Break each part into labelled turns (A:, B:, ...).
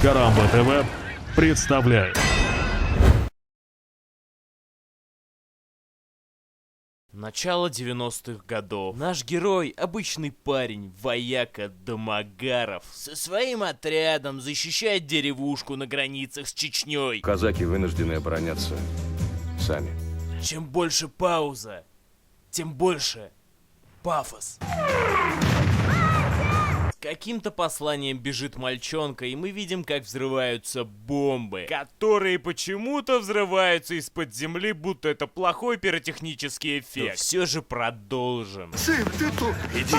A: Карамба ТВ представляет.
B: Начало 90-х годов. Наш герой, обычный парень, вояка Домогаров, со своим отрядом защищает деревушку на границах с Чечней.
C: Казаки вынуждены обороняться сами.
B: Чем больше пауза, тем больше пафос. С каким-то посланием бежит мальчонка, и мы видим, как взрываются бомбы, которые почему-то взрываются из-под земли, будто это плохой пиротехнический эффект. Но все же продолжим.
D: Сын, ты тут! Иди!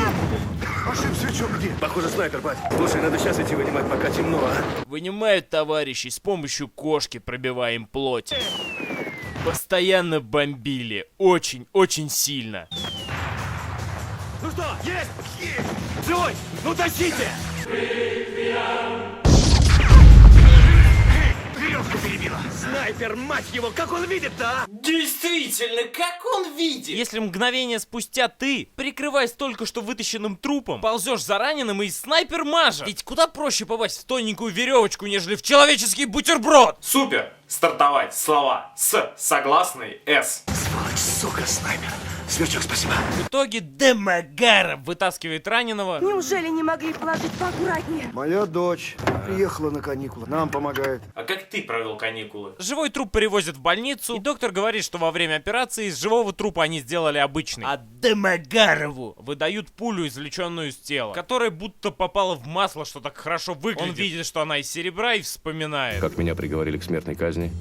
D: Машин свечок где?
C: Похоже, снайпер, бать. Слушай, надо сейчас идти вынимать, пока темно, а?
B: Вынимают товарищей, с помощью кошки пробиваем плоть. Постоянно бомбили. Очень сильно.
D: Ну что, есть? Есть! Живой! Ну тащите! Веревку перебила! Снайпер, мать его, как он видит-то, а?
B: Действительно, как он видит? Если мгновение спустя ты, прикрываясь только что вытащенным трупом, ползешь за раненым и снайпер мажет. Ведь куда проще попасть в тоненькую веревочку, нежели в человеческий бутерброд?
E: Супер! Стартовать. Слова с согласной С.
D: Сволочь, сука, снайпер! Сверчок, спасибо!
B: В итоге Домогаров вытаскивает раненого.
F: Неужели не могли положить поаккуратнее?
D: Моя дочь приехала на каникулы, нам помогает.
E: А как ты провел каникулы?
B: Живой труп перевозят в больницу, и доктор говорит, что во время операции из живого трупа они сделали обычный. А Домогарову выдают пулю, извлеченную из тела, которая будто попала в масло, что так хорошо выглядит. Он видит, что она из серебра, и вспоминает.
C: Как меня приговорили к смертной казни,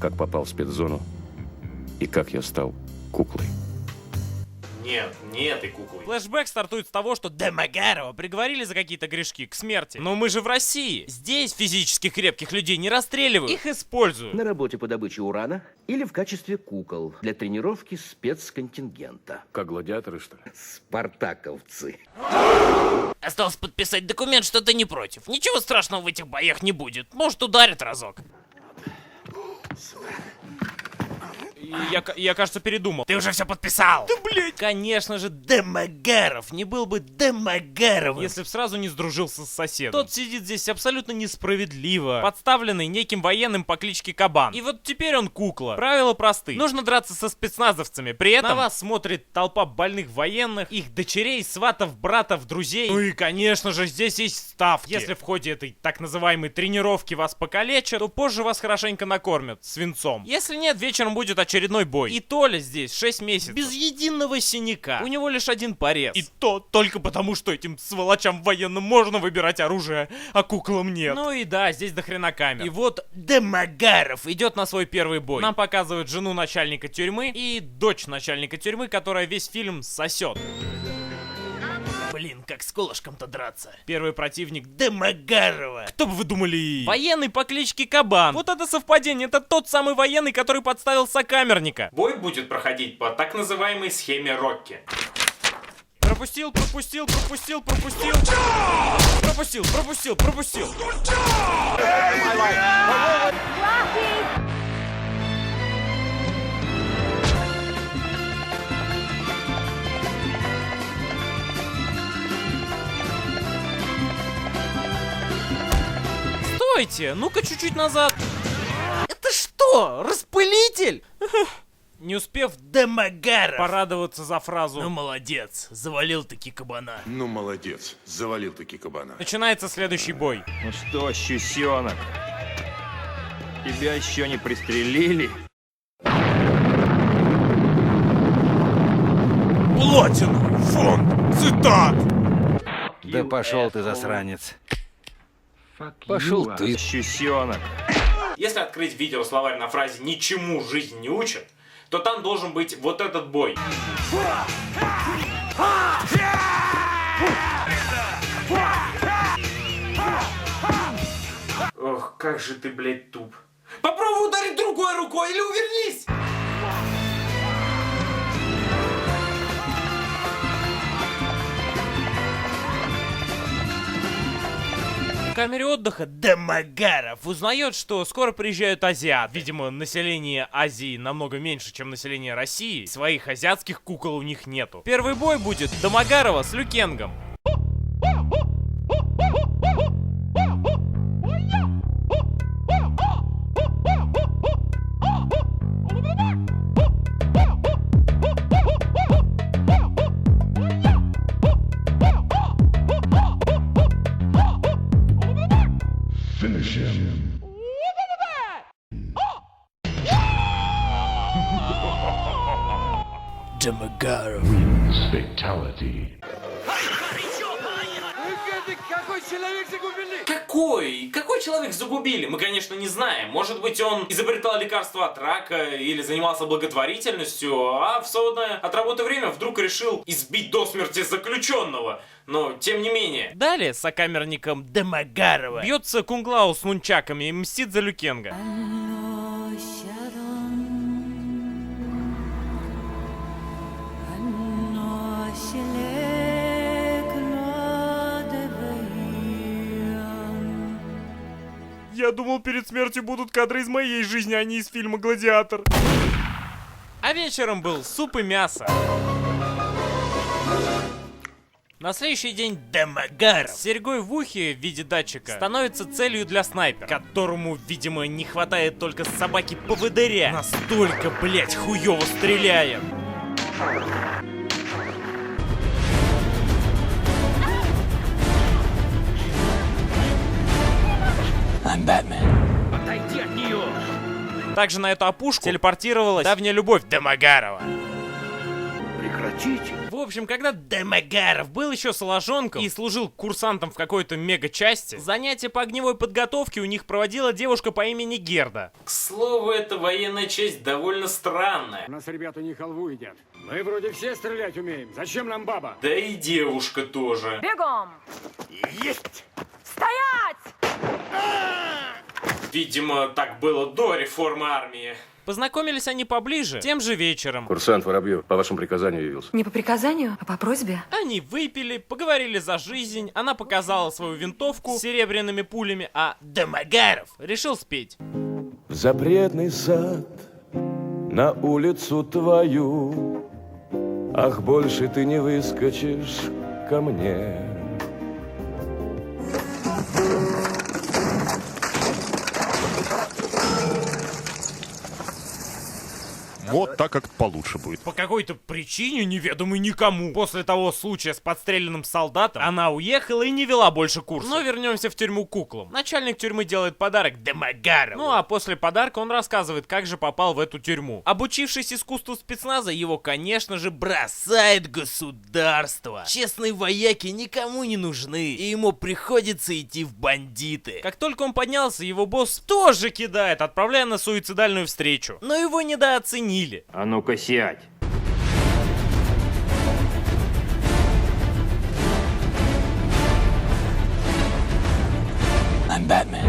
C: как попал в спецзону и как я стал куклой.
E: Нет, не этой куклой.
B: Флэшбэк стартует с того, что Домогарова приговорили за какие-то грешки к смерти. Но мы же в России. Здесь физически крепких людей не расстреливают. Их используют.
G: На работе по добыче урана или в качестве кукол для тренировки спецконтингента.
C: Как гладиаторы, что ли?
G: Спартаковцы.
B: Осталось подписать документ, что ты не против. Ничего страшного в этих боях не будет. Может, ударит разок. Я, кажется, передумал. Ты уже все подписал. Да, блядь. Конечно же, Домогаров не был бы Домогаровым, если б сразу не сдружился с соседом. Тот сидит здесь абсолютно несправедливо, подставленный неким военным по кличке Кабан. И вот теперь он кукла. Правила просты. Нужно драться со спецназовцами. При этом на вас смотрит толпа больных военных, их дочерей, сватов, братов, друзей. Ну и, конечно же, здесь есть ставки. Если в ходе этой так называемой тренировки вас покалечат, то позже вас хорошенько накормят свинцом. Если нет, вечером будет очередной бой. И Толя здесь 6 месяцев без единого синяка. У него лишь один порез. И то только потому, что этим сволочам военным можно выбирать оружие, а куклам нет. Ну и да, здесь дохрена камер. И вот Домогаров идет на свой первый бой. Нам показывают жену начальника тюрьмы и дочь начальника тюрьмы, которая весь фильм сосет. Блин, как с колышком-то драться. Первый противник Домогарова. Кто бы вы думали? Военный по кличке Кабан. Вот это совпадение, это тот самый военный, который подставил сокамерника.
E: Бой будет проходить по так называемой схеме Рокки.
B: Пропустил. Стойте, ну-ка чуть-чуть назад. Это что, распылитель? Не успев Домогаров порадоваться за фразу «Ну молодец, завалил-таки кабана».
H: Ну молодец, завалил-таки кабана.
B: Начинается следующий бой.
I: Ну что, щусенок, тебя еще не пристрелили?
B: Платиновый фонд цитат.
J: Да пошел ты, засранец. Пошел ты,
I: щусенок.
E: Если открыть видеословарь на фразе «ничему жизнь не учит», то там должен быть вот этот бой. Ох, как же ты, блядь, туп. Попробуй ударить другой рукой или увернись!
B: камере отдыха Домогаров узнает, что скоро приезжают азиаты. Видимо, население Азии намного меньше, чем население России. Своих азиатских кукол у них нету. Первый бой будет Домогарова с Люкенгом. Домогаров. Какой человек загубили? Мы, конечно, не знаем. Может быть, он изобретал лекарство от рака или занимался благотворительностью, а в свободное от работы время вдруг решил избить до смерти заключенного. Но, тем не менее. Далее с сокамерником Домогарова бьется Кунг-Лау с нунчаками и мстит за Люкенга. Я думал, перед смертью будут кадры из моей жизни, а не из фильма «Гладиатор». А вечером был суп и мясо. На следующий день Домогаров с серьгой в ухе в виде датчика становится целью для снайпера, которому, видимо, не хватает только собаки-поводыря. Настолько, блять, хуёво стреляет.
G: Отойди от нее!
B: Также на эту опушку телепортировалась давняя любовь Домогарова.
G: Прекратите!
B: В общем, когда Домогаров был еще соложонком и служил курсантом в какой-то мега-части, занятия по огневой подготовке у них проводила девушка по имени Герда. К слову, эта военная часть довольно странная.
D: У нас ребята не халву едят. Мы вроде все стрелять умеем. Зачем нам баба?
B: Да и девушка тоже.
F: Бегом!
G: Есть!
F: Стоять!
B: Видимо, так было до реформы армии. Познакомились они поближе тем же вечером.
C: Курсант Воробьев по вашему приказанию явился.
F: Не по приказанию, а по просьбе.
B: Они выпили, поговорили за жизнь, она показала свою винтовку с серебряными пулями, а Домогаров решил спеть.
K: В запретный сад, на улицу твою, ах, больше ты не выскочишь ко мне.
A: Вот так как получше будет.
B: По какой-то причине, неведомой никому, после того случая с подстреленным солдатом, она уехала и не вела больше курса. Но вернемся в тюрьму к куклам. Начальник тюрьмы делает подарок Домогарову. Ну а после подарка он рассказывает, как же попал в эту тюрьму. Обучившись искусству спецназа, его, конечно же, бросает государство. Честные вояки никому не нужны, и ему приходится идти в бандиты. Как только он поднялся, его босс тоже кидает, отправляя на суицидальную встречу. Но его недооценили.
I: А ну-ка сядь.
B: I'm Batman.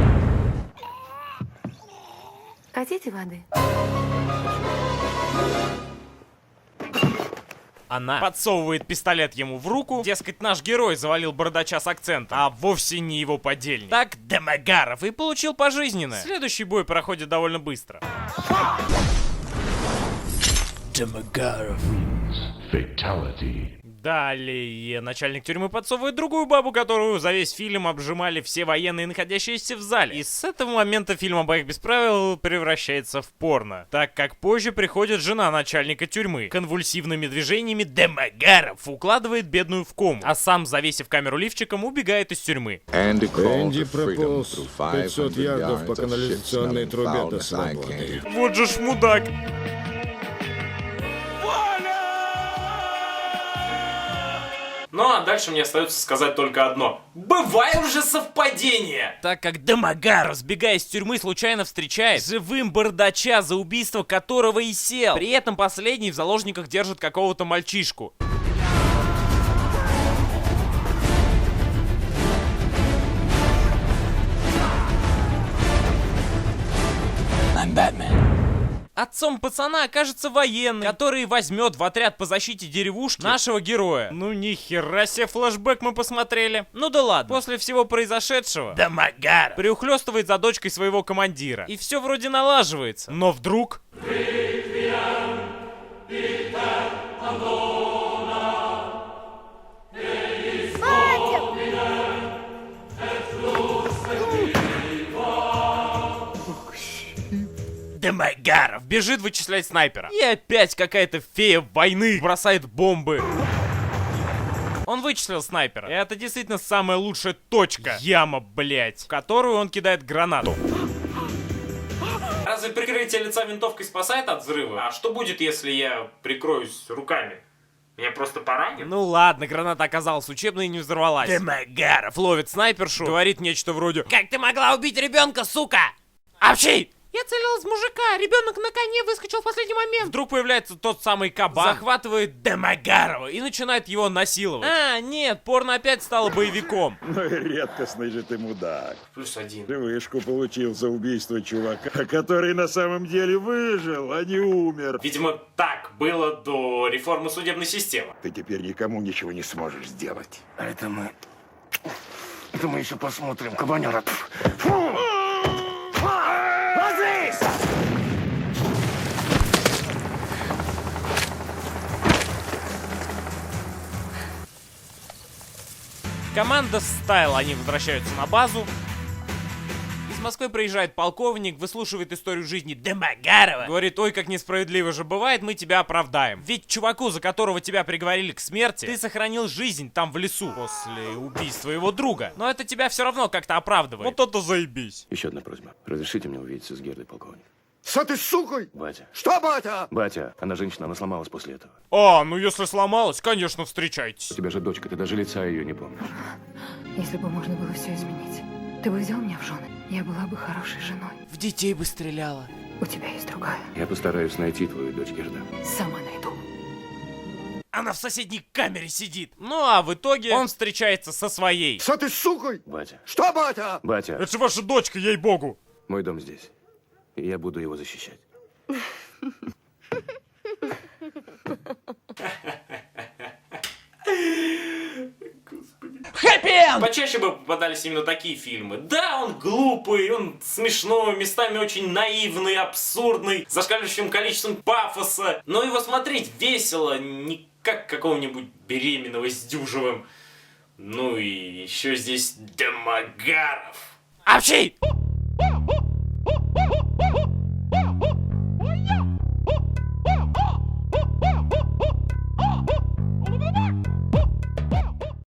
F: Хотите воды?
B: Она подсовывает пистолет ему в руку. Дескать, наш герой завалил бородача с акцентом, а вовсе не его подельник. Так Домогаров и получил пожизненное. Следующий бой проходит довольно быстро. Домогаров. Далее начальник тюрьмы подсовывает другую бабу, которую за весь фильм обжимали все военные, находящиеся в зале. И с этого момента фильм о боях без правил превращается в порно. Так как позже приходит жена начальника тюрьмы. Конвульсивными движениями Домогаров укладывает бедную в кому, а сам, завесив камеру лифчиком, убегает из тюрьмы.
H: Энди прополз 500 ярдов по канализационной трубе до свободы.
B: Вот же ж мудак. Ну а дальше мне остается сказать только одно. Бывает уже совпадение! Так как Домогаров, сбегая из тюрьмы, случайно встречает живым бардача, за убийство которого и сел. При этом последний в заложниках держит какого-то мальчишку. I'm Batman. Отцом пацана окажется военный, который возьмет в отряд по защите деревушки нашего героя. Ну нихера себе флешбэк мы посмотрели. Ну да ладно. После всего произошедшего Домогаров приухлёстывает за дочкой своего командира. И все вроде налаживается. Но вдруг... Домогаров бежит вычислять снайпера. И опять какая-то фея войны бросает бомбы. Он вычислил снайпера. И это действительно самая лучшая точка. Яма, блять, в которую он кидает гранату.
E: Разве прикрытие лица винтовкой спасает от взрыва? А что будет, если я прикроюсь руками? Меня просто поранит?
B: Ну ладно, граната оказалась учебной и не взорвалась. Демагаров ловит снайпершу, говорит нечто вроде: «Как ты могла убить ребенка, сука? Общи!» Я целилась в мужика, ребенок на коне выскочил в последний момент. Вдруг появляется тот самый кабан, захватывает Демагарова и начинает его насиловать. А, нет, порно опять стало боевиком.
H: Ну и редкостный же ты мудак.
E: +1.
H: Ты вышку получил за убийство чувака, который на самом деле выжил, а не умер.
E: Видимо, так было до реформы судебной системы.
H: Ты теперь никому ничего не сможешь сделать.
G: А это мы еще посмотрим, кабанера.
B: Команда Стайл, они возвращаются на базу. Из Москвы приезжает полковник, выслушивает историю жизни Демагарова. Говорит: ой, как несправедливо же бывает, мы тебя оправдаем. Ведь чуваку, за которого тебя приговорили к смерти, ты сохранил жизнь там в лесу после убийства его друга. Но это тебя все равно как-то оправдывает. Вот это заебись.
C: Еще одна просьба. Разрешите мне увидеться с Гердой, полковник?
H: Что ты, сукой?
C: Батя.
H: Что, батя?
C: Батя, она женщина, она сломалась после этого.
B: А, ну если сломалась, конечно, встречайтесь.
C: У тебя же дочка, ты даже лица ее не помнишь.
F: Если бы можно было все изменить, ты бы взял меня в жены. Я была бы хорошей женой.
B: В детей бы стреляла.
F: У тебя есть другая.
C: Я постараюсь найти твою дочь, Герда.
F: Сама найду.
B: Она в соседней камере сидит. Ну а в итоге он встречается со своей.
H: Что ты, сукой?
C: Батя.
H: Что, батя?
C: Батя,
B: Это же ваша дочка, ей-богу.
C: мой дом здесь. И я буду его защищать.
E: Почаще бы попадались именно такие фильмы. Да, он глупый, он смешной, местами очень наивный, абсурдный, с зашкаливающим количеством пафоса. Но его смотреть весело, не как какого-нибудь беременного с Дюжевым. Ну и еще здесь Демагаров.
B: Общи!